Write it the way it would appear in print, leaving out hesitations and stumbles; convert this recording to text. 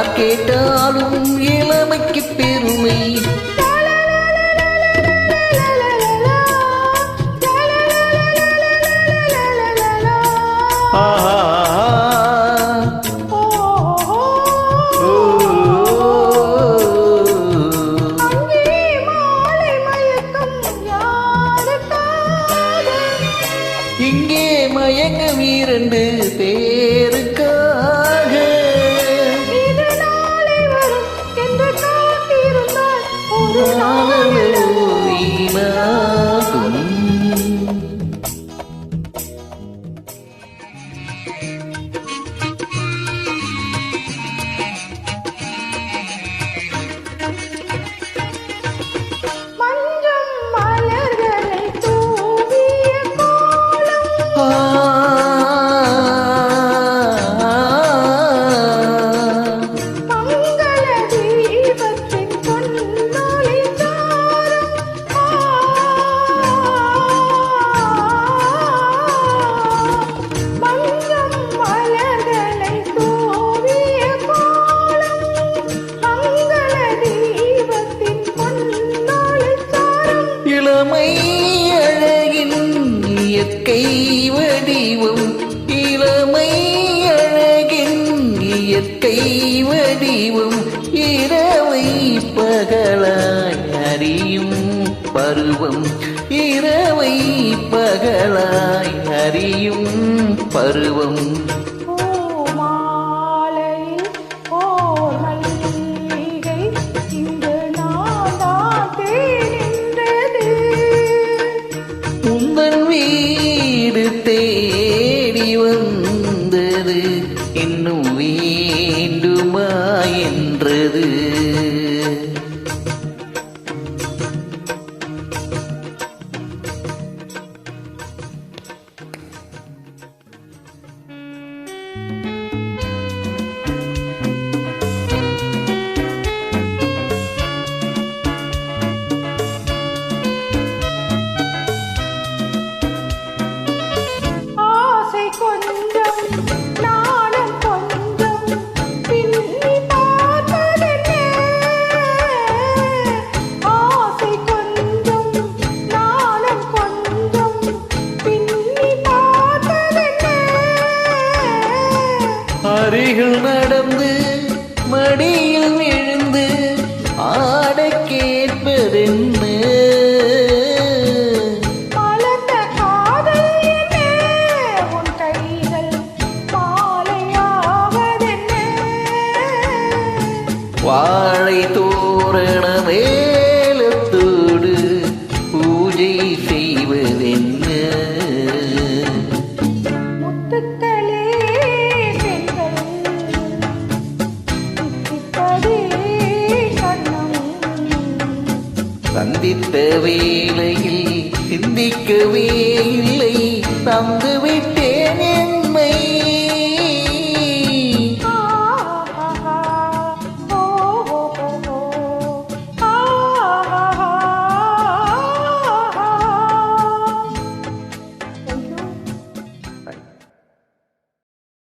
யார் கேட்டாலும் இளமைக்கு பெருமை. இங்கே மயங்கும் 2 பேருக்காக இது நாளை வரும் என்று காத்திருந்தால் ஒரு நாள் வீணாகும். மஞ்சம் மலர்களை தூவிய மங்கள தீபத்தின் பொன்னொளி சாரும். மஞ்சம் மலர்களை தூவிய கோலம் மங்கள தீபத்தின் பொன்னொளி சாரும். இளமை அழகின் இயற்கை வடிவம். இளமை அழகின் இயற்கை வடிவம். இரவை பகலாய் அறியும் பருவம். இரவை பகலாய் அறியும் பருவம். மாலையில் ஓர் மல்லிகை இங்கு நான் தேனின்றது. உந்தன் வீடு தேடி வந்தது இன்னும் வேண்டுமா என்றது. ஆசை கொஞ்சம் நாணம் கொஞ்சம் பின்னி பார்த்ததென்ன. ஆசை கொஞ்சம் நாணம் கொஞ்சம் பின்னி பார்த்ததென்ன. அருகில் நடந்து மடியில் விழுந்து ஆட கேட்பதென்ன. மலர்ந்த காதல் என்ன உன் கைகள் மாலையாவதென்ன. வாழை தோரண வேலத்தோடு பூஜை செய்வதென்ன. முத்துக்களே பெண்கள் தித்திப்பதே கண்ணம். சந்தித்த வேளையில் சிந்திக்கவே இல்லை தந்துவிட்டு